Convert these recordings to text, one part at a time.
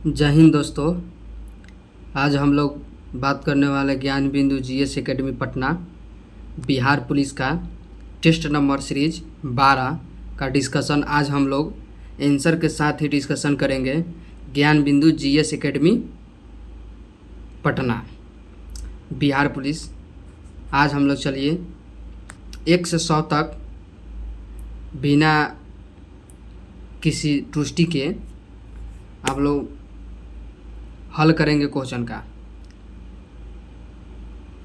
जय हिंद दोस्तों। आज हम लोग बात करने वाले ज्ञान बिंदु GS academy Patna Bihar police का टेस्ट नंबर सीरीज 12 का डिस्कशन आज हम लोग आंसर के साथ ही डिस्कशन करेंगे। ज्ञान बिंदु GS academy Patna Bihar police. आज हम लोग चलिए 1 से 100 तक बिना किसी त्रुटि के आप लोग हल करेंगे क्वेश्चन का।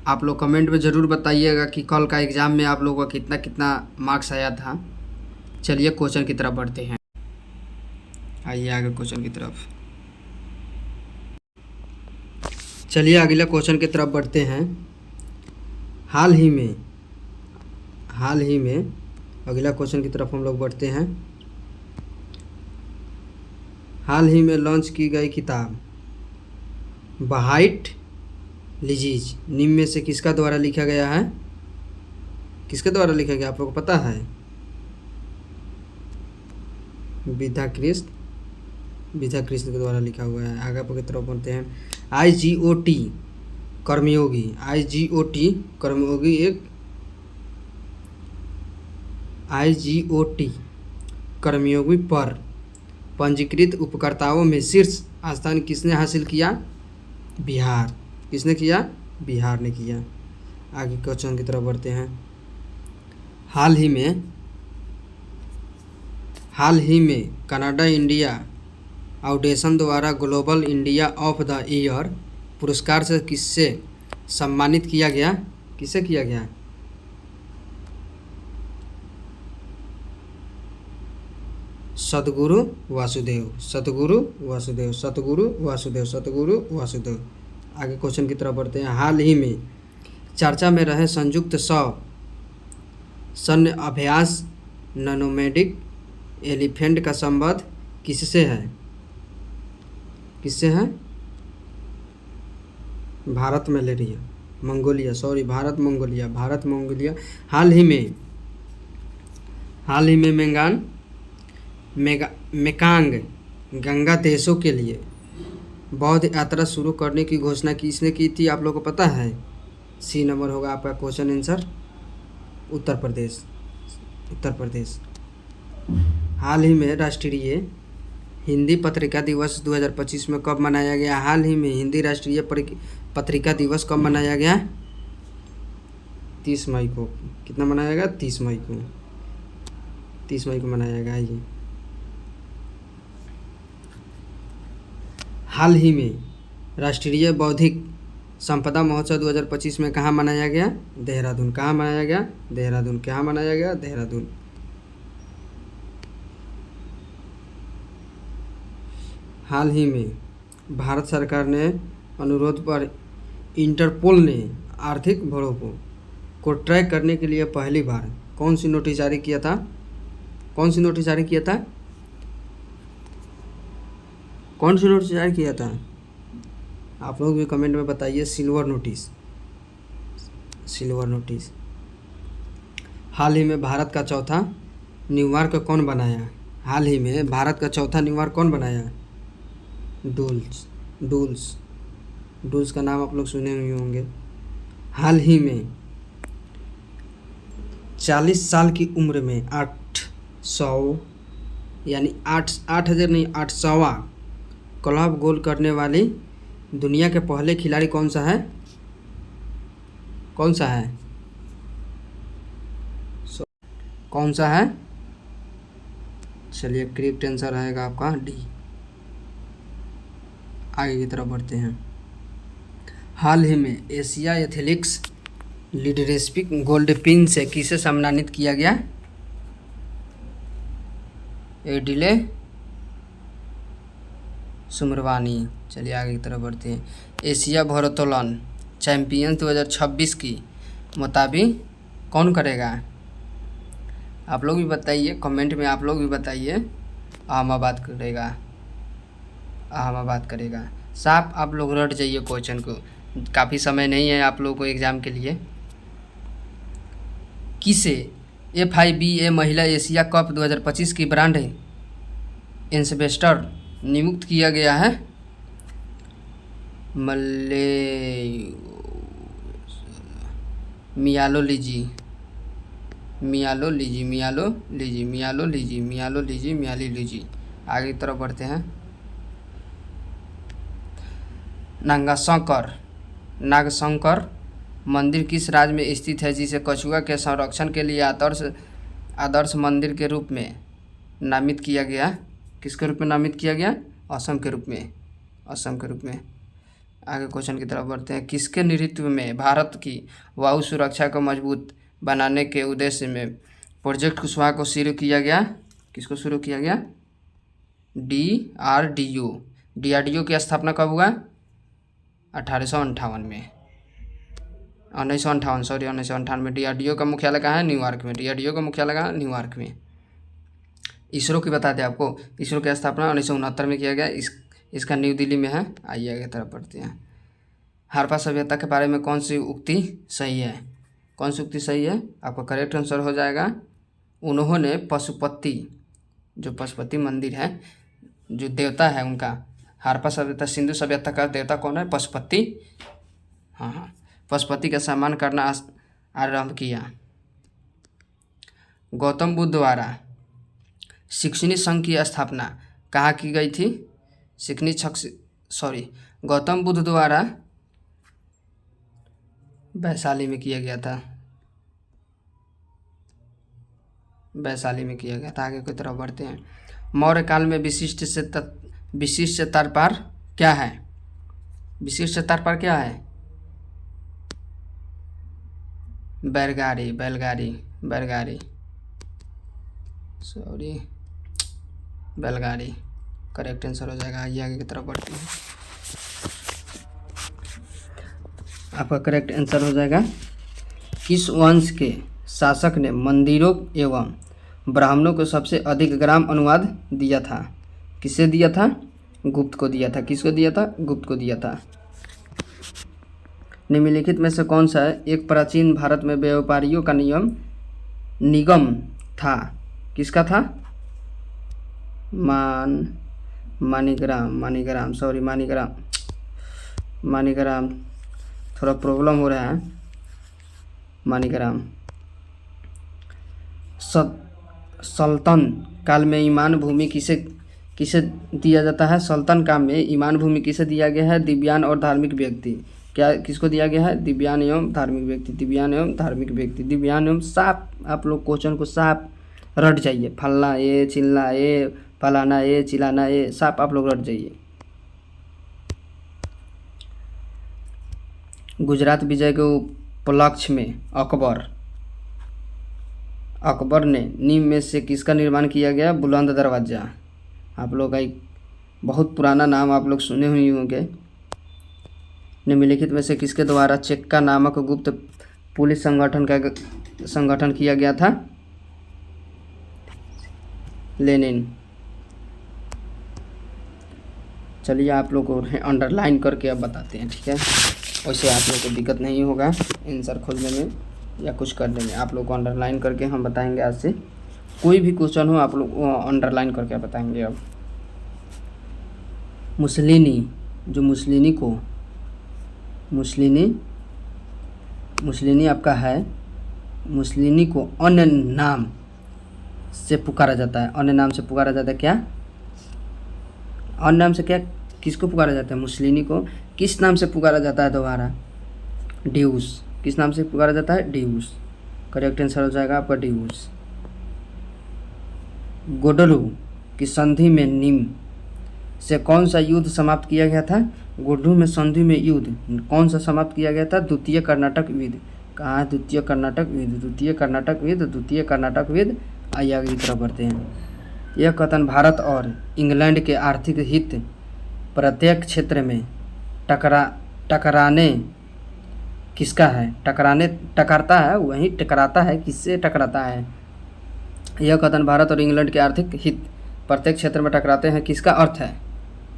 आप लोग कमेंट में ज़रूर बताइएगा कि कल का एग्ज़ाम में आप लोगों का कितना कितना मार्क्स आया था। चलिए क्वेश्चन की तरफ बढ़ते हैं। आइए आगे क्वेश्चन की तरफ। चलिए अगले क्वेश्चन की तरफ बढ़ते हैं। हाल ही में अगला क्वेश्चन की तरफ हम लोग बढ़ते हैं। हाल ही में लॉन्च की गई किताब व्हाइट डिजीज निम्न में से किसका द्वारा लिखा गया है? किसके द्वारा लिखा गया आप लोगों को पता है? विधा कृष्ण के द्वारा लिखा हुआ है। आगे की तरफ बढ़ते हैं। IGOT कर्मयोगी एक IGOT कर्मयोगी पर पंजीकृत उपकर्ताओं में शीर्ष स्थान किसने हासिल किया? बिहार। किसने किया? बिहार ने किया। आगे क्वेश्चन की तरफ बढ़ते हैं। हाल ही में कनाडा इंडिया फाउंडेशन द्वारा global India of the year पुरस्कार से किससे सम्मानित किया गया? किसे किया गया? सतगुरु वासुदेव। आगे क्वेश्चन की तरफ बढ़ते हैं। हाल ही में चर्चा में रहे संयुक्त सैन्य अभ्यास नोमैडिक एलिफेंट का संबंध किससे है? भारत मंगोलिया। हाल ही में मेकांग गंगा देशों के लिए बौद्ध यात्रा शुरू करने की घोषणा किसने की थी? आप लोगों को पता है? सी नंबर होगा आपका क्वेश्चन आंसर। उत्तर प्रदेश। हाल ही में राष्ट्रीय हिंदी पत्रिका दिवस 2025 में कब मनाया गया? हाल ही में हिंदी राष्ट्रीय पत्रिका दिवस कब मनाया गया? 30 मई को। कितना मनाया गया? 30 मई को मनाया गया। ये हाल ही में राष्ट्रीय बौद्धिक संपदा महोत्सव 2025 में कहाँ मनाया गया? देहरादून। कहाँ मनाया गया? देहरादून। हाल ही में भारत सरकार ने अनुरोध पर इंटरपोल ने आर्थिक भड़ों को ट्रैक करने के लिए पहली बार कौन सी नोटिस जारी किया था? कौन सी नोटिस जारी किया था? आप लोग भी कमेंट में बताइए। Silver notice. हाल ही में भारत का चौथा न्यूयॉर्क कौन बनाया? डूल्स का नाम आप लोग सुने हुए होंगे। हाल ही में 40 साल की उम्र में 800वां क्लब गोल करने वाली दुनिया के पहले खिलाड़ी कौन सा है? चलिए करेक्ट आंसर आएगा आपका डी। आगे की तरफ बढ़ते हैं। हाल ही में Asia athletics leadership gold pin से किसे सम्मानित किया गया? एडिले सुमरवानी। चलिए आगे की तरफ बढ़ते हैं। एशिया भारोत्तोलन चैंपियंस 2026 की मुताबिक कौन करेगा? आप लोग भी बताइए कमेंट में। आप लोग भी बताइए। अहमदाबाद करेगा। साफ आप लोग रट जाइए क्वेश्चन को। काफ़ी समय नहीं है आप लोगों को एग्ज़ाम के लिए। किसे FIBA महिला एशिया कप 2025 की ब्रांड एम्बेसडर नियुक्त किया गया है? मल्ले मियालो लीजी मियालो लीजी मियालो लीजी मियालो लीजी मियालो लीजी मियाली लीजी। आगे की तरफ बढ़ते हैं। नागाशंकर नागशंकर मंदिर किस राज्य में स्थित है जिसे कछुआ के संरक्षण के लिए आदर्श आदर्श मंदिर के रूप में नामित किया गया? किसके रूप में नामित किया गया? असम के रूप में। असम के रूप में। आगे क्वेश्चन की तरफ बढ़ते हैं। किसके नेतृत्व में भारत की वायु सुरक्षा को मजबूत बनाने के उद्देश्य में प्रोजेक्ट कुशवाहा को शुरू किया गया? किसको शुरू किया गया? DRDO। DRDO की स्थापना कब हुआ? 1858 में। 1958 में। DRDO का मुख्यालय कहाँ है? न्यूयॉर्क में। DRDO का मुख्यालय कहाँ है? न्यूयॉर्क में। इसरो की बता दें आपको, इसरो की स्थापना 1969 में किया गया। इसका न्यू दिल्ली में है। आइए आगे तरफ बढ़ते हैं। हड़प्पा सभ्यता के बारे में कौन सी उक्ति सही है? कौन सी उक्ति सही है? आपका करेक्ट आंसर हो जाएगा, उन्होंने पशुपति, जो पशुपति मंदिर है, जो देवता है उनका, हड़प्पा सभ्यता सिंधु सभ्यता का देवता कौन है? पशुपति। हाँ, पशुपति का सम्मान करना आरंभ किया। गौतम बुद्ध द्वारा शिक्षणी संघ की स्थापना कहाँ की गई थी? गौतम बुद्ध द्वारा वैशाली में किया गया था। वैशाली में किया गया था। आगे की तरफ बढ़ते हैं। मौर्य काल में विशिष्ट तरपार क्या है? विशिष्ट तरपार क्या है? बैलगाड़ी करेक्ट आंसर हो जाएगा। आइए आगे की तरफ बढ़ते हैं। आपका करेक्ट आंसर हो जाएगा, किस वंश के शासक ने मंदिरों एवं ब्राह्मणों को सबसे अधिक ग्राम अनुवाद दिया था? किसे दिया था? गुप्त को दिया था। किसको दिया था? गुप्त को दिया था। निम्नलिखित में से कौन सा एक प्राचीन भारत में व्यापारियों का निगम था? किसका था? मानीग्राम थोड़ा प्रॉब्लम हो रहा है। मानीग्राम। सल्तन काल में ईमान भूमि किसे दिया जाता है? सल्तन काल में ईमान भूमि किसे दिया गया है? दिव्यांग और धार्मिक व्यक्ति। क्या किसको दिया गया है? दिव्यांग एवं धार्मिक व्यक्ति। दिव्यांग एवं धार्मिक व्यक्ति। दिव्यांग एवं साफ, आप लोग क्वेश्चन को साफ रट जाइए। फलना ये, चिल्ला ये, फलाना ये, चिलाना ये, साफ आप लोग रट जाइए। गुजरात विजय के उपलक्ष्य में अकबर ने नीम में से किसका निर्माण किया गया? बुलंद दरवाज़ा। आप लोग का एक बहुत पुराना नाम आप लोग सुने हुए होंगे। निम्नलिखित में से किसके द्वारा चेक्का नामक गुप्त पुलिस संगठन किया गया था? लेनिन। चलिए आप लोग को अंडरलाइन करके अब बताते हैं, ठीक है? वैसे आप लोग को दिक्कत नहीं होगा आंसर खोजने में या कुछ करने में। आप लोग को अंडरलाइन करके हम बताएंगे। आज से कोई भी क्वेश्चन हो आप लोग अंडरलाइन करके बताएंगे। अब मुसलिनी, जो मुसलिनी आपका है, मुसलिनी को अन्य नाम से पुकारा जाता है। अन्य नाम से पुकारा जाता है क्या? अन्य नाम से क्या, किसको पुकारा जाता है? मुसलिनी को किस नाम से पुकारा जाता है? दोबारा ड्यूस। किस नाम से पुकारा जाता है? ड्यूस। करेक्ट आंसर हो जाएगा आपका ड्यूस। गोडरू की संधि में नीम से कौन सा युद्ध समाप्त किया गया था? गोडरू में संधि में युद्ध कौन सा समाप्त किया गया था? द्वितीय कर्नाटक युद्ध। कहाँ है द्वितीय कर्नाटक युद्ध? द्वितीय कर्नाटक युद्ध। आइए आगे की तरफ बढ़ते हैं। यह कथन भारत और इंग्लैंड के आर्थिक हित प्रत्येक क्षेत्र में टकराने किसका है? टकराता है, वही टकराता है। किससे टकराता है? यह कथन भारत और इंग्लैंड के आर्थिक हित प्रत्येक क्षेत्र में टकराते हैं, किसका अर्थ है?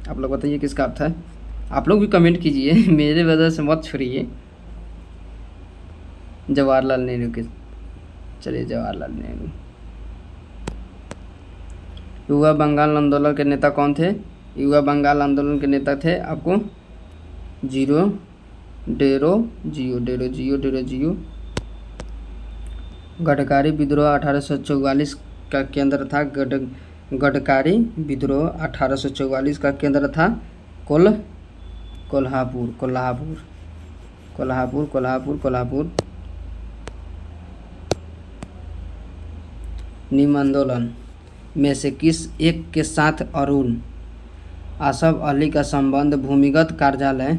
आप लोग बताइए किसका अर्थ है? आप लोग भी कमेंट कीजिए, मेरे वजह से मत छोड़िए। जवाहरलाल नेहरू के, चलिए जवाहरलाल नेहरू। युवा बंगाल आंदोलन के नेता कौन थे? युवा बंगाल आंदोलन के नेता थे आपको जीरो डेरो जियो। गडकारी विद्रोह 1844 का केंद्र था। गडकारी विद्रोह 1844 का केंद्र था कोल्हापुर। निम आंदोलन में से किस एक के साथ अरुण आसफ अली का संबंध भूमिगत कार्यालय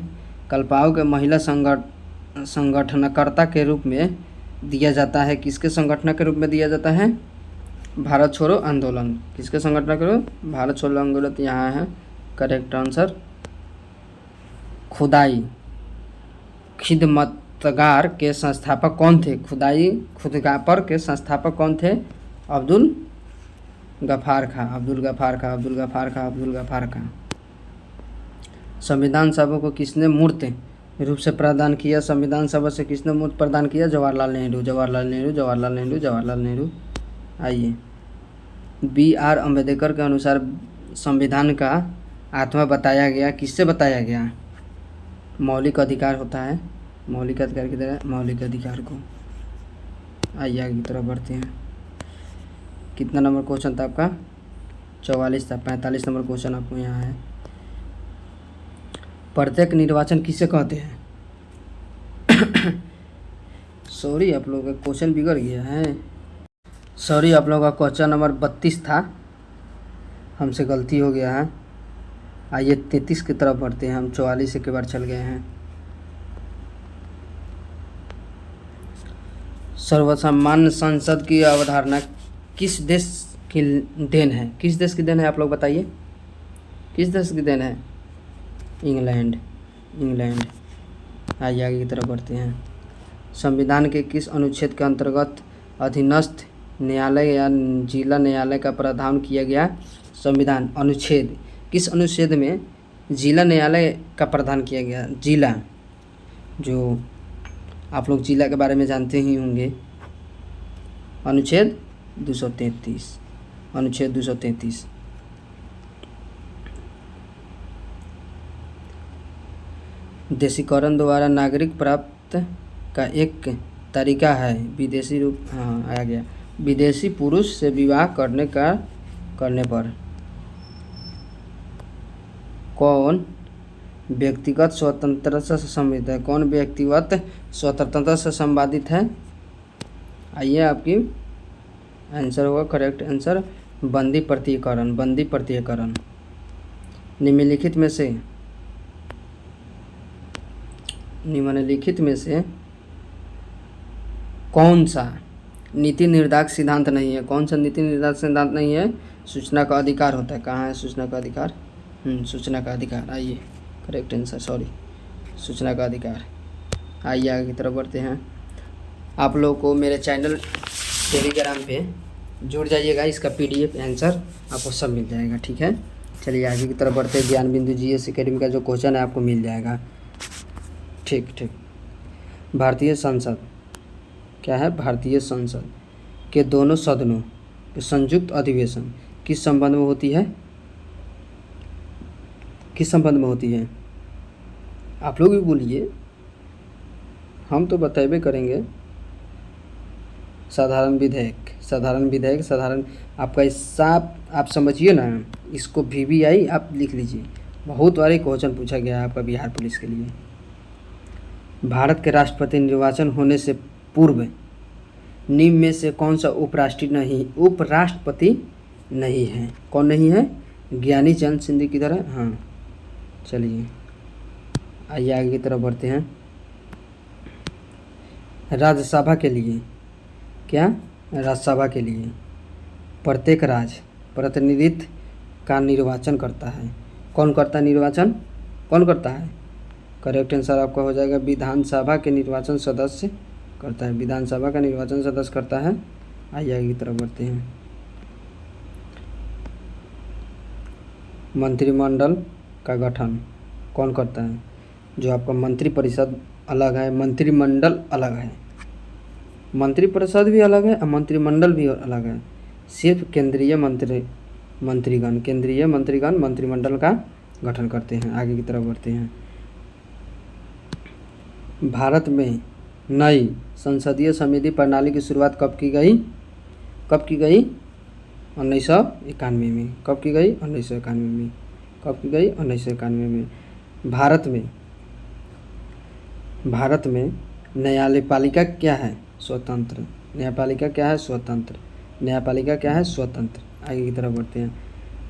कल्पाओं के महिला संगठनकर्ता के रूप में दिया जाता है? किसके संगठन के रूप में दिया जाता है? भारत छोड़ो आंदोलन। किसके संगठन के रूप? भारत छोड़ो आंदोलन यहाँ है करेक्ट आंसर। खुदाई खिदमतगार के संस्थापक कौन थे? खुदाई खुदगापर के संस्थापक कौन थे? अब्दुल गफ्फार खां। संविधान सभा को किसने मूर्त रूप से प्रदान किया? संविधान सभा से किसने मूर्त प्रदान किया? जवाहरलाल नेहरू। आइए, B.R. अम्बेडकर के अनुसार संविधान का आत्मा बताया गया, किससे बताया गया? मौलिक अधिकार होता है। मौलिक अधिकार की तरह मौलिक अधिकार को। आइए आगे की तरफ बढ़ते हैं। कितना नंबर क्वेश्चन था आपका? 44 था। 45 नंबर क्वेश्चन आपको यहाँ है। प्रत्येक निर्वाचन किसे कहते हैं? सॉरी, आप लोगों का क्वेश्चन बिगड़ गया है। सॉरी, आप लोगों का क्वेश्चन नंबर 32 था, हमसे गलती हो गया है। आइए 33 की तरफ बढ़ते हैं। हम 44 के बार चल गए हैं। सर्वसम्मान संसद की अवधारणा किस देश की देन है? किस देश की देन है? आप लोग बताइए, किस देश की देन है? इंग्लैंड। आइए आगे की तरफ बढ़ते हैं। संविधान के किस अनुच्छेद के अंतर्गत अधीनस्थ न्यायालय या जिला न्यायालय का प्रावधान किया गया? संविधान अनुच्छेद, किस अनुच्छेद में जिला न्यायालय का प्रावधान किया गया? जिला, जो आप लोग जिला के बारे में जानते ही होंगे। अनुच्छेद 233। देशीकरण द्वारा नागरिक प्राप्त का एक तरीका है विदेशी रूप। आ गया। विदेशी पुरुष से विवाह करने पर कौन व्यक्तिगत स्वतंत्रता से संबंधित है? कौन व्यक्तिगत स्वतंत्रता से संबंधित है? आइए, आपकी आंसर होगा करेक्ट आंसर बंदी प्रत्ययकरण। निम्नलिखित में से कौन सा नीति निर्धारक सिद्धांत नहीं है? कौन सा नीति निर्धारक सिद्धांत नहीं है? सूचना का अधिकार होता है। कहाँ है सूचना का अधिकार? सूचना का अधिकार। आइए करेक्ट आंसर, सॉरी, सूचना का अधिकार। आइए आगे की तरफ बढ़ते हैं। आप लोगों को मेरे चैनल टेलीग्राम पे जुड़ जाइएगा, इसका PDF आंसर आपको सब मिल जाएगा। ठीक है, चलिए आगे की तरफ बढ़ते हैं। ज्ञान बिंदु GS एकेडमी का जो क्वेश्चन है आपको मिल जाएगा। ठीक। भारतीय संसद क्या है? भारतीय संसद के दोनों सदनों के संयुक्त अधिवेशन किस संबंध में होती है? किस संबंध में होती है? आप लोग भी बोलिए, हम तो बतेबे करेंगे। साधारण विधेयक आपका हिस्सा आप समझिए ना, इसको VVI आप लिख लीजिए। बहुत बार क्वेश्चन पूछा गया है आपका बिहार पुलिस के लिए। भारत के राष्ट्रपति निर्वाचन होने से पूर्व निम्न में से कौन सा उपराष्ट्रपति नहीं है? कौन नहीं है? ज्ञानी चंद सिंधु की तरह। हाँ, चलिए आइए आगे की तरफ बढ़ते हैं। राज्यसभा के लिए क्या? राज्यसभा के लिए प्रत्येक राज्य प्रतिनिधित्व का निर्वाचन करता है। कौन करता है निर्वाचन? कौन करता है? करेक्ट आंसर आपका हो जाएगा विधानसभा के निर्वाचन सदस्य करता है। विधानसभा का निर्वाचन सदस्य करता है। आइए आगे की तरफ बढ़ते हैं। मंत्रिमंडल का गठन कौन करता है? जो आपका मंत्रिपरिषद अलग है, मंत्रिमंडल अलग है। मंत्रिपरिषद भी अलग है और मंत्रिमंडल भी अलग है। सिर्फ केंद्रीय मंत्रीगण मंत्रिमंडल का गठन करते हैं। आगे की तरफ बढ़ते हैं। भारत में नई संसदीय समिति प्रणाली की शुरुआत कब की गई? कब की गई? 1991 में। कब की गई? 1991 में। कब की गई? 1991 में। भारत में न्यायपालिका क्या है? स्वतंत्र। न्यायपालिका क्या है? स्वतंत्र। न्यायपालिका क्या है? स्वतंत्र। आगे की तरफ बढ़ते हैं।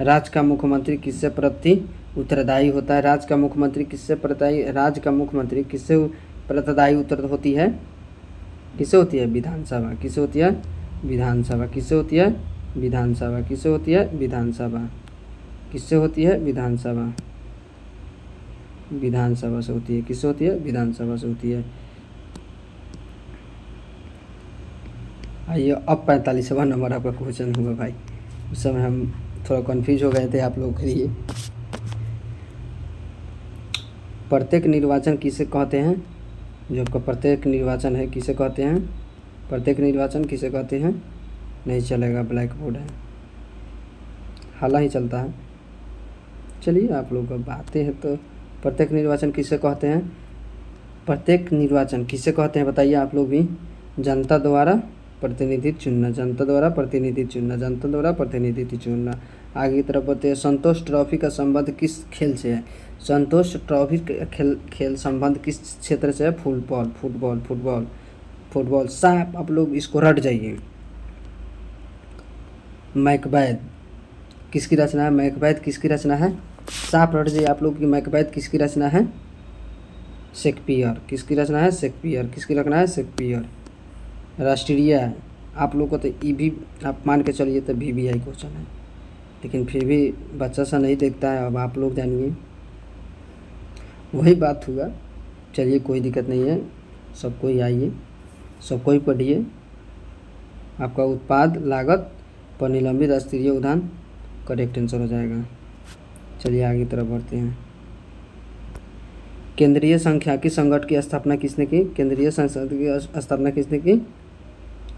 राज्य का मुख्यमंत्री किससे प्रति उत्तरदायी होता है? राज्य का मुख्यमंत्री किससे प्रतदायी उत्तर होती है? किससे होती है? विधानसभा। किससे होती है? विधानसभा। किससे होती है? विधानसभा। किससे होती है? विधानसभा। किससे होती है? विधानसभा। विधानसभा से होती है। किससे होती है? विधानसभा से होती है। आइए अब 45वां नंबर आपका क्वेश्चन हुआ भाई। उस समय हम थोड़ा कंफ्यूज हो गए थे आप लोगों के लिए। प्रत्येक निर्वाचन किसे कहते हैं? जो आपका प्रत्येक निर्वाचन है किसे कहते हैं? प्रत्येक निर्वाचन किसे कहते हैं? नहीं चलेगा, ब्लैक बोर्ड है, हाला ही चलता है। चलिए आप लोग अब आते हैं तो प्रत्येक निर्वाचन किसे कहते हैं? प्रत्येक निर्वाचन किसे कहते हैं बताइए आप लोग भी। जनता द्वारा प्रतिनिधि चुनना। जनता द्वारा प्रतिनिधि चुनना। जनता द्वारा प्रतिनिधि चुनना। आगे की तरफ बढ़ते हैं। संतोष ट्रॉफी का संबंध किस खेल से है? संतोष ट्रॉफी खेल संबंध किस क्षेत्र से है? फुटबॉल। फुटबॉल। फुटबॉल। फुटबॉल। साहब आप लोग इसको रट जाइए। मैकबेथ किसकी रचना है? मैकबेथ किसकी रचना है? साफ रट जाइए आप लोग की मैकबेथ किसकी रचना है? शेक्सपियर। किसकी रचना है? शेक्सपियर। किसकी रचना है? शेक्सपियर। राष्ट्रीय है। आप लोग को तो ई भी आप मान के चलिए तो VVI क्वेश्चन है, लेकिन फिर भी बच्चा सा नहीं देखता है। अब आप लोग जानिए, वही बात हुआ। चलिए कोई दिक्कत नहीं है, सबको ही आइए, सबको ही पढ़िए। आपका उत्पाद लागत पर निलंबित राष्ट्रीय उद्यान करेक्ट आंसर हो जाएगा। चलिए आगे तरफ बढ़ते हैं। केंद्रीय सांख्यिकी संगठन की स्थापना किसने की? केंद्रीय सांख्यिकी की स्थापना किसने की?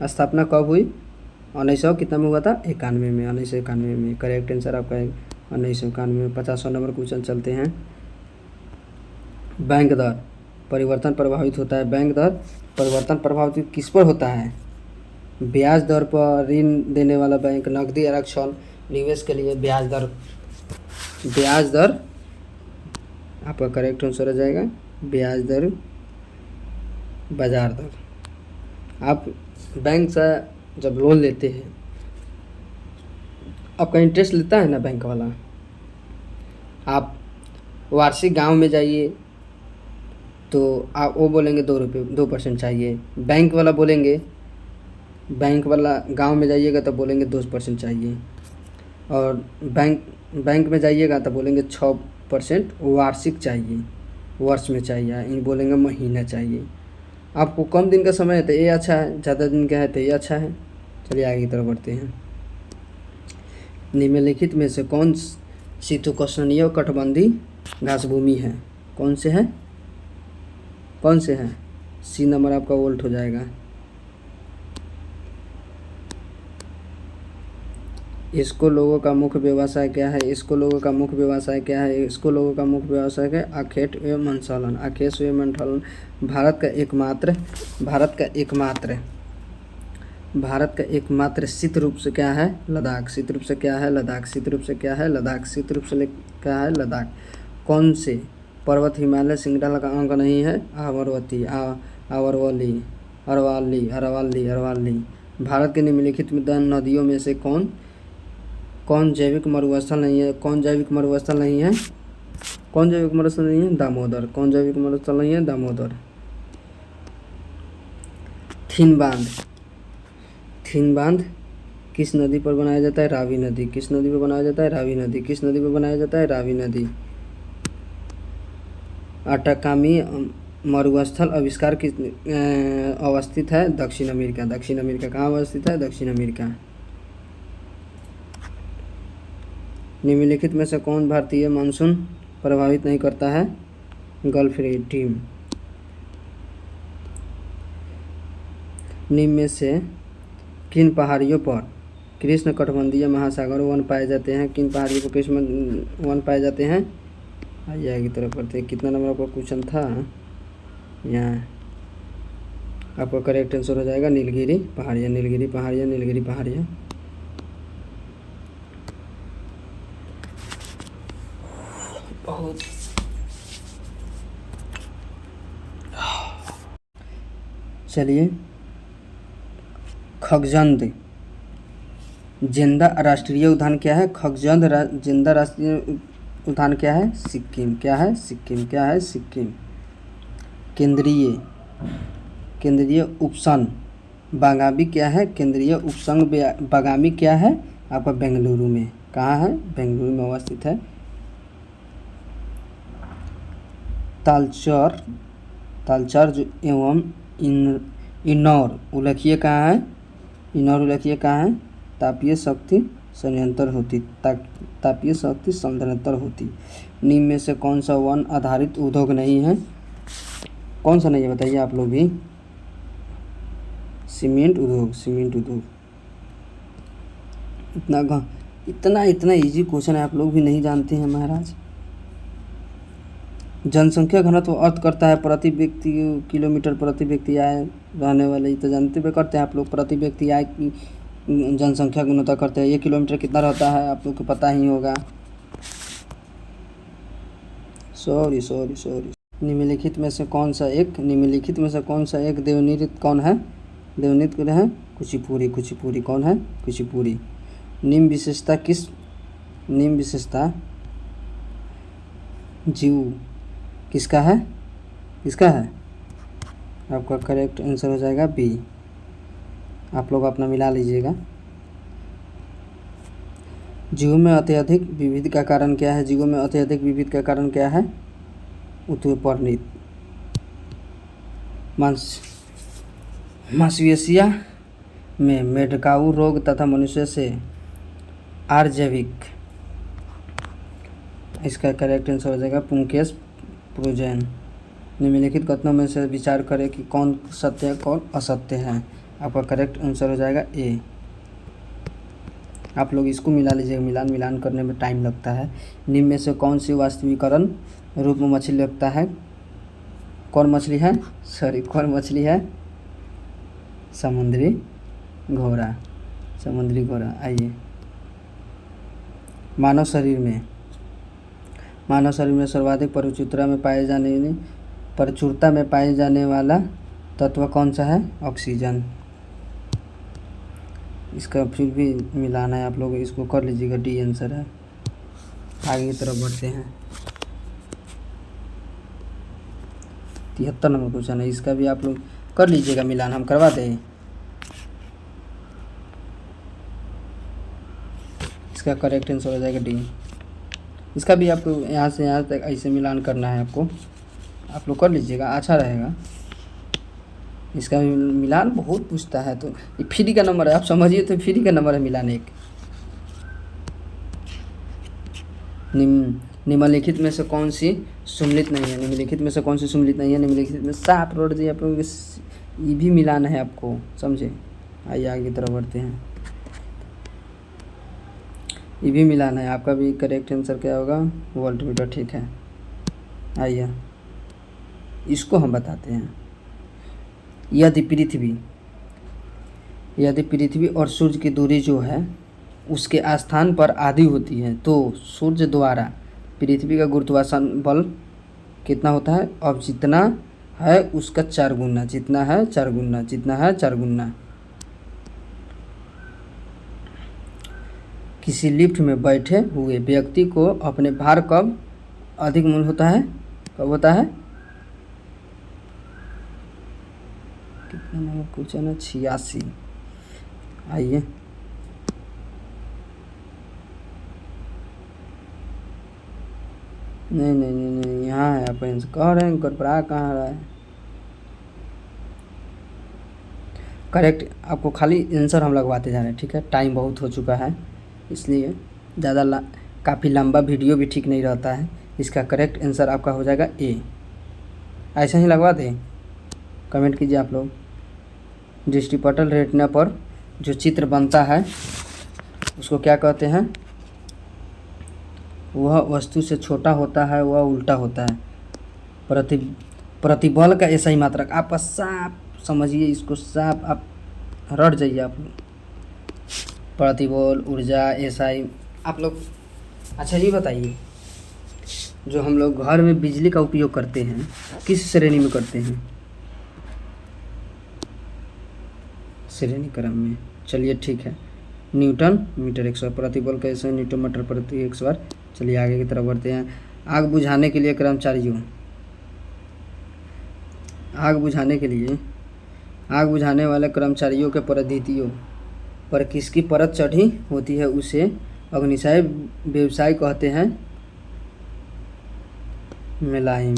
स्थापना कब हुई? 1900 कितना में हुआ था? 91 में। 1991 में करेक्ट आंसर आपका है 1991 में। 50वां नंबर क्वेश्चन चलते हैं। बैंक दर परिवर्तन प्रभावित होता है। बैंक दर परिवर्तन प्रभावित किस पर होता है? ब्याज दर पर। ऋण देने वाला बैंक, नकदी आरक्षण, निवेश के लिए ब्याज दर। ब्याज दर आपका करेक्ट आंसर हो जाएगा ब्याज दर, बाजार दर। आप बैंक से जब लोन लेते हैं, आपका इंटरेस्ट लेता है ना बैंक वाला। आप वार्षिक गांव में जाइए तो आप वो बोलेंगे 2% चाहिए। बैंक वाला बोलेंगे, बैंक वाला गांव में जाइएगा तो बोलेंगे 2% चाहिए। और बैंक में जाइएगा तो बोलेंगे 6% वार्षिक चाहिए, वर्ष में चाहिए। इन बोलेंगे महीना चाहिए। आपको कम दिन का समय है तो ये अच्छा है, ज़्यादा दिन का है तो ये अच्छा है। चलिए आगे की तरफ बढ़ते हैं। निम्नलिखित में से कौन शीतोष्णीय कटिबंधीय घास भूमि है? कौन से है? कौन से है? सी नंबर आपका वोल्ट हो जाएगा। इसको लोगों का मुख्य व्यवसाय क्या है? इसको लोगों का मुख्य व्यवसाय क्या है? इसको लोगों का मुख्य व्यवसाय है आखेट एवं मंथन। आखेट एवं मंथन। भारत का एकमात्र शीत रूप से क्या है? लद्दाख। शीत रूप से क्या है? लद्दाख। शीत रूप से क्या है? लद्दाख। शीत रूप से क्या है? लद्दाख। कौन से पर्वत हिमालय श्रृंखला का अंग नहीं है? आवर्ती, आरवली, अरवली। भारत के निम्नलिखित नदियों में से कौन जैविक मरुस्थल नहीं है? कौन जैविक मरुस्थल नहीं है? कौन जैविक मरुस्थल नहीं है? दामोदर। कौन जैविक मरुस्थल नहीं है? दामोदर। थिन बांध किस नदी पर बनाया जाता है? रावी नदी। किस नदी पर बनाया जाता है? रावी नदी। किस नदी पर बनाया जाता है? रावी नदी। अटाकामी मरुस्थल आविष्कार किस अवस्थित है? दक्षिण अमेरिका। दक्षिण अमेरिका कहाँ अवस्थित है? दक्षिण अमेरिका। निम्नलिखित में से कौन भारतीय मानसून प्रभावित नहीं करता है? Gulf stream. निम्न में से किन पहाड़ियों पर कृष्णकटिबंधीय महासागर वन पाए जाते हैं? किन पहाड़ियों पर कृष्ण वन पाए जाते हैं? आइए आगे तरफ बढ़ते हैं। कितना नंबर का क्वेश्चन था? यहाँ आपका करेक्ट आंसर हो जाएगा नीलगिरी पहाड़ियाँ, नीलगिरी पहाड़ियाँ, नीलगिरी पहाड़ियाँ। बहुत चलिए, खगजंद जिंदा राष्ट्रीय उद्यान क्या है? खगजंद जिंदा राष्ट्रीय उद्यान क्या है? सिक्किम। क्या है? सिक्किम। क्या है? सिक्किम। केंद्रीय उपसन बागामी क्या है? केंद्रीय उपसन बागामी क्या है? आपका बेंगलुरु में। कहाँ है? बेंगलुरु में अवस्थित है। तालचर एवं इनौर उल्लेखीय कहाँ है? इनौर उल्लेखीय कहाँ है? तापीय शक्ति संयंत्र होती। निम्न में से कौन सा वन आधारित उद्योग नहीं है? कौन सा नहीं है बताइए आप लोग भी? सीमेंट उद्योग। इतना इजी क्वेश्चन है, आप लोग भी नहीं जानते हैं महाराज। जनसंख्या घनत्व अर्थ करता है प्रति व्यक्ति किलोमीटर प्रति व्यक्ति आय रहने वाले, तो जानते भी करते हैं आप लोग। प्रति व्यक्ति आय की जनसंख्या गुणोत्तर करते हैं। 1 किलोमीटर कितना रहता है आप लोग को पता ही होगा। सॉरी। निम्नलिखित में से कौन सा एक देवनृत्य कौन है? देवनृत्य है कुचिपुड़ी। कौन है? कुचिपुड़ी। निम्न विशेषता जीव किसका है? आपका करेक्ट आंसर हो जाएगा बी। आप लोग अपना मिला लीजिएगा। जीवों में अत्यधिक विविध का कारण क्या है? उत्परिवर्तित मांसपेशिया में मेडकाऊ रोग तथा मनुष्य से आर्जविक। इसका करेक्ट आंसर हो जाएगा पुंकेस प्रोजेन। निम्नलिखित कथनों में से विचार करें कि कौन सत्य है कौन असत्य है। आपका करेक्ट आंसर हो जाएगा ए। आप लोग इसको मिला लीजिएगा, मिलान करने में टाइम लगता है। निम्न में से कौन सी वास्तविकरण रूप में मछली लगता है? कौन मछली है? समुद्री घोड़ा। आइए, मानव शरीर में सर्वाधिक प्रचुरता में पाए जाने वाला तत्व कौन सा है? ऑक्सीजन। इसका फिर भी मिलाना है, आप लोग इसको कर लीजिएगा, डी आंसर है। आगे की तरफ बढ़ते हैं। 73 नंबर क्वेश्चन है, इसका भी आप लोग कर लीजिएगा मिलान, हम करवा दें। इसका करेक्ट आंसर हो जाएगा डी। इसका भी आपको यहाँ से यहाँ तक ऐसे मिलान करना है आपको, आप लोग कर लीजिएगा, अच्छा रहेगा। इसका भी मिलान बहुत पूछता है, तो ये फ्री का नंबर है, आप समझिए, तो फ्री का नंबर है मिलान एक। निम्नलिखित में से कौन सी सुम्मिलित नहीं है? निम्नलिखित में साफ रोड जी आप लोग, ये भी मिलान है आपको, समझे। आइए आगे की तरफ बढ़ते हैं। ये भी मिलान है, आपका भी करेक्ट आंसर क्या होगा? वोल्टमीटर। ठीक है, आइए इसको हम बताते हैं। यदि पृथ्वी और सूर्य की दूरी जो है उसके स्थान पर आधी होती है, तो सूर्य द्वारा पृथ्वी का गुरुत्वाकर्षण बल कितना होता है? अब जितना है उसका 4 गुना। किसी लिफ्ट में बैठे हुए व्यक्ति को अपने भार कब अधिक मूल होता है? कब होता है? कितना नंबर क्वेश्चन है? 86। आइए, नहीं, यहाँ है। आप कह रहे हैं गड़बड़ा कहाँ रहा है? करेक्ट, आपको खाली आंसर हम लगवाते जा रहे हैं, ठीक है। टाइम बहुत हो चुका है, इसलिए ज़्यादा काफ़ी लंबा वीडियो भी ठीक नहीं रहता है। इसका करेक्ट आंसर आपका हो जाएगा ए। ऐसा ही लगवा दें, कमेंट कीजिए आप लोग। दृष्टिपटल रेटिना पर जो चित्र बनता है उसको क्या कहते हैं? वह वस्तु से छोटा होता है, वह उल्टा होता है। प्रतिबल का ऐसा ही मात्रक, आपका साफ समझिए इसको, साफ आप रट जाइए आप लोग। प्रतिबल, ऊर्जा, एसआई आप लोग। अच्छा ये बताइए, जो हम लोग घर में बिजली का उपयोग करते हैं किस श्रेणी में करते हैं? श्रेणी क्रम में। चलिए ठीक है, न्यूटन मीटर एक सौ, प्रतिबल कैसे न्यूटन मीटर प्रति 100 बार। चलिए आगे की तरफ बढ़ते हैं। आग बुझाने के लिए कर्मचारियों, आग बुझाने वाले कर्मचारियों के पद्धतियों पर किसकी परत चढ़ी होती है उसे अग्निशय व्यवसाय कहते हैं। मुलायम।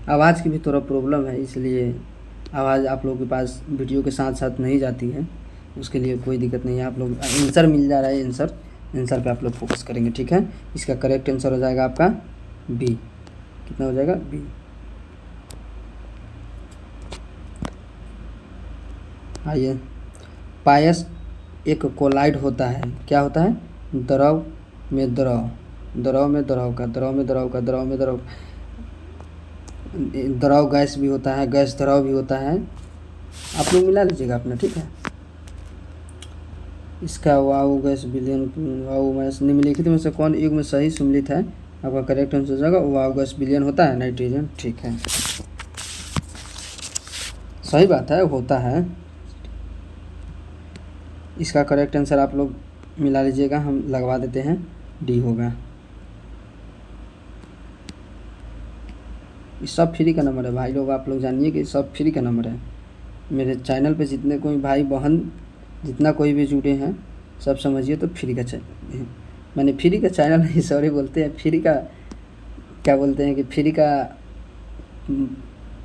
आवाज़ की भी थोड़ा प्रॉब्लम है, इसलिए आवाज़ आप लोगों के पास वीडियो के साथ साथ नहीं जाती है, उसके लिए कोई दिक्कत नहीं है। आप लोग आंसर मिल जा रहा है, आंसर पे आप लोग फोकस करेंगे, ठीक है। इसका करेक्ट आंसर हो जाएगा आपका बी। कितना हो जाएगा? बी। आइए, पायस एक कोलाइड होता है, क्या होता है? द्रव में द्रव, द्रव में द्रव का, द्रव में द्रव का, द्रव में द्रव, द्रव गैस भी होता है, गैस द्रव भी होता है। आप लोग मिला लीजिएगा अपना, ठीक है। इसका वायु गैस विलयन, वायु गैस निम्नलिखित में से कौन युग में सही सम्मिलित है? आपका करेक्ट आंसर हो जाएगा वायु गैस विलयन होता है नाइट्रोजन, ठीक है, सही बात है, होता है। इसका करेक्ट आंसर आप लोग मिला लीजिएगा, हम लगवा देते हैं, डी होगा। ये सब फ्री का नंबर है भाई लोग, आप लोग जानिए कि सब फ्री का नंबर है। मेरे चैनल पे जितने कोई भाई बहन जितना कोई भी जुड़े हैं सब समझिए तो फ्री का चैनल, मैंने फ्री का चैनल नहीं, सॉरी बोलते हैं, फ्री का क्या बोलते हैं कि फ्री का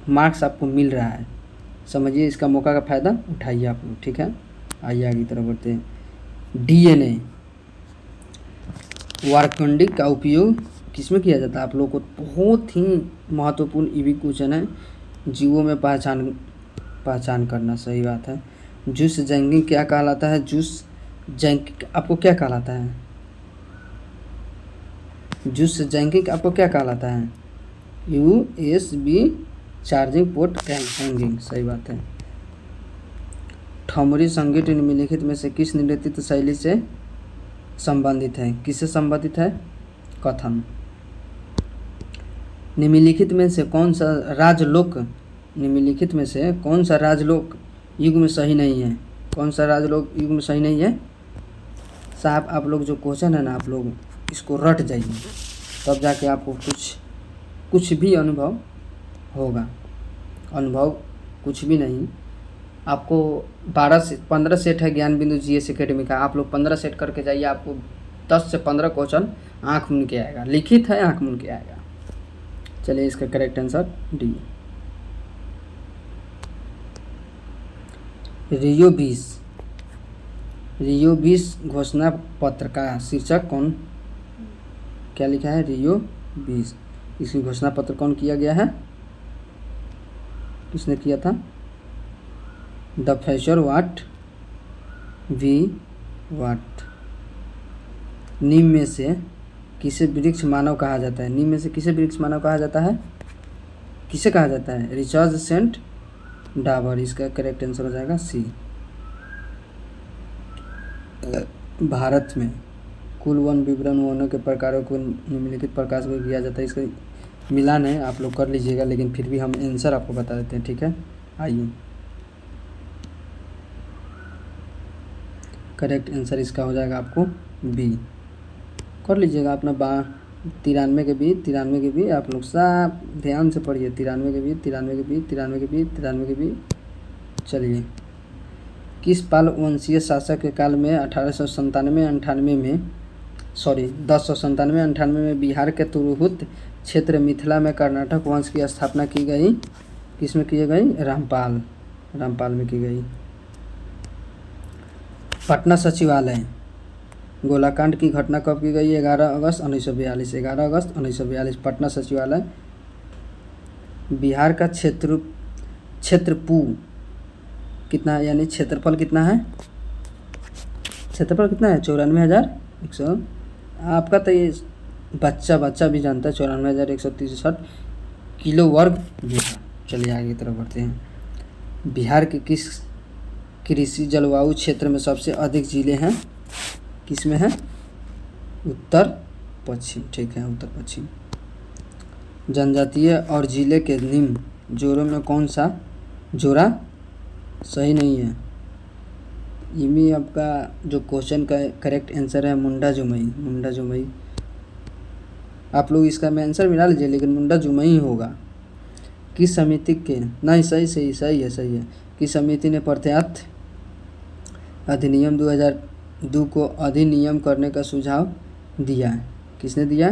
मार्क्स आपको मिल रहा है, समझिए, इसका मौका का फ़ायदा उठाइए आप लोग, ठीक है। आइए आगे की तरफ बढ़ते हैं। डीएनए वारकंडिक का उपयोग किस में किया जाता है? आप लोग को बहुत ही महत्वपूर्ण ईवी क्वेश्चन है, जीवों में पहचान करना, सही बात है। जूस जैंकिंग क्या कहलाता है? जूस जैंकिंग आपको क्या कहलाता है? जूस जैंकिंग आपको क्या कहलाता है? USB चार्जिंग पोर्ट हैंगिंग, सही बात है। ठुमरी संगीत निम्नलिखित में से किस नृत्य शैली से संबंधित है? किससे संबंधित है? कथन। निम्नलिखित में से कौन सा राजलोक, निम्नलिखित में से कौन सा राजलोक युग में सही नहीं है? कौन सा राजलोक युग में सही नहीं है? साहब आप लोग जो क्वेश्चन है ना, आप लोग इसको रट जाइए, तब जाके आपको कुछ भी अनुभव होगा। अनुभव कुछ भी नहीं, आपको 12 से 15 सेट है ज्ञान बिंदु GS एकेडमी का, आप लोग 15 सेट करके जाइए, आपको 10 से 15 क्वेश्चन आँख मूंद के आएगा, लिखित है आँख मूंद के आएगा। चलिए इसका करेक्ट आंसर डी। रियो 20 घोषणा पत्र का शीर्षक कौन, क्या लिखा है? रियो 20, इसकी घोषणा पत्र कौन किया गया है? किसने किया था? द फ्रेशर वाट वी वाट। नीम में से किसे वृक्ष मानव कहा जाता है? नीम में से किसे वृक्ष मानव कहा जाता है? किसे कहा जाता है? रिचर्ड सेंट डाबर, इसका करेक्ट आंसर हो जाएगा सी। भारत में कुल वन विवरण वनों के प्रकारों को निम्नलिखित प्रकार से किया जाता है, इसका मिलान है, आप लोग कर लीजिएगा, लेकिन फिर भी हम आंसर आपको बता देते हैं, ठीक है। आइए, करेक्ट आंसर इसका हो जाएगा आपको बी। कर लीजिएगा अपना 93 के बी आप लोग सब ध्यान से पढ़िए, 93 के बी। चलिए, किस पाल वंशीय शासक के काल में 1097-98 में बिहार के तुरहुत क्षेत्र मिथिला में कर्नाटक वंश की स्थापना की गई? किस में की गई? रामपाल में की गई। पटना सचिवालय गोलाकांड की घटना कब की गई? 11 अगस्त 1942। पटना सचिवालय बिहार का क्षेत्रफल कितना है, यानी क्षेत्रफल कितना है? 94,100। आपका तो ये बच्चा भी जानता है, 94,163। किलो वर्ग बीघा। चलिए आगे की तरफ बढ़ते हैं। बिहार के किस कृषि जलवायु क्षेत्र में सबसे अधिक जिले हैं? किस में है? उत्तर पश्चिम। ठीक है, उत्तर पश्चिम। जनजातीय और जिले के निम्न जोड़ों में कौन सा जोड़ा सही नहीं है? इनमें आपका जो क्वेश्चन का करेक्ट आंसर है मुंडा जुमई। मुंडा जुमई। आप लोग इसका मैं आंसर मिला लीजिए, लेकिन मुंडा जुमई ही होगा। किस समिति के नहीं, सही है। किस समिति ने प्रत्यात अधिनियम 2002 को अधिनियम करने का सुझाव दिया? किसने दिया?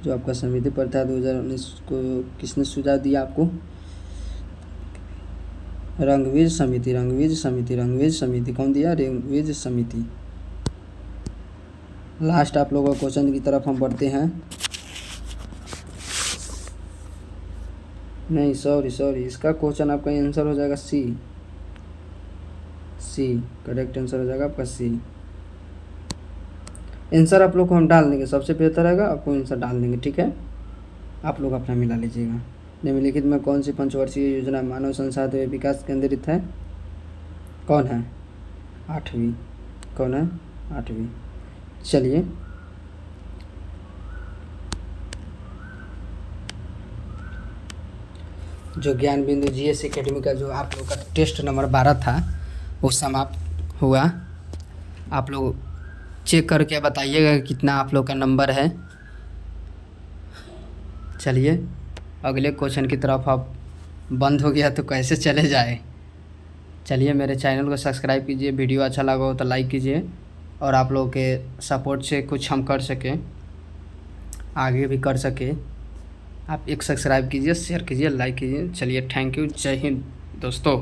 जो आपका समिति प्रत्यात 2019 को किसने सुझाव दिया आपको? रणवीर समिति। कौन दिया? रणवीर समिति। लास्ट आप लोगों को क्वेश्चन की तरफ हम बढ़ते हैं। नहीं, सॉरी, इसका क्वेश्चन आपका आंसर हो जाएगा सी। करेक्ट आंसर हो जाएगा आपका सी। आंसर आप लोग को हम डाल देंगे, सबसे बेहतर रहेगा आपको आंसर डाल देंगे, ठीक है? आप लोग अपना मिला लीजिएगा। निम्नलिखित में कौन सी पंचवर्षीय योजना मानव संसाधन विकास केंद्रित है? कौन है? 8वीं। कौन है? 8वीं। चलिए जो ज्ञान बिंदु जीएस एकेडमी का जो आप लोग का टेस्ट नंबर 12 था वो समाप्त हुआ। आप लोग चेक करके बताइएगा कितना आप लोग का नंबर है। चलिए अगले क्वेश्चन की तरफ। आप बंद हो गया तो कैसे चले जाए। चलिए मेरे चैनल को सब्सक्राइब कीजिए, वीडियो अच्छा लगा हो तो लाइक कीजिए, और आप लोगों के सपोर्ट से कुछ हम कर सकें, आगे भी कर सके। आप एक सब्सक्राइब कीजिए, शेयर कीजिए, लाइक कीजिए। चलिए थैंक यू, जय हिंद दोस्तों।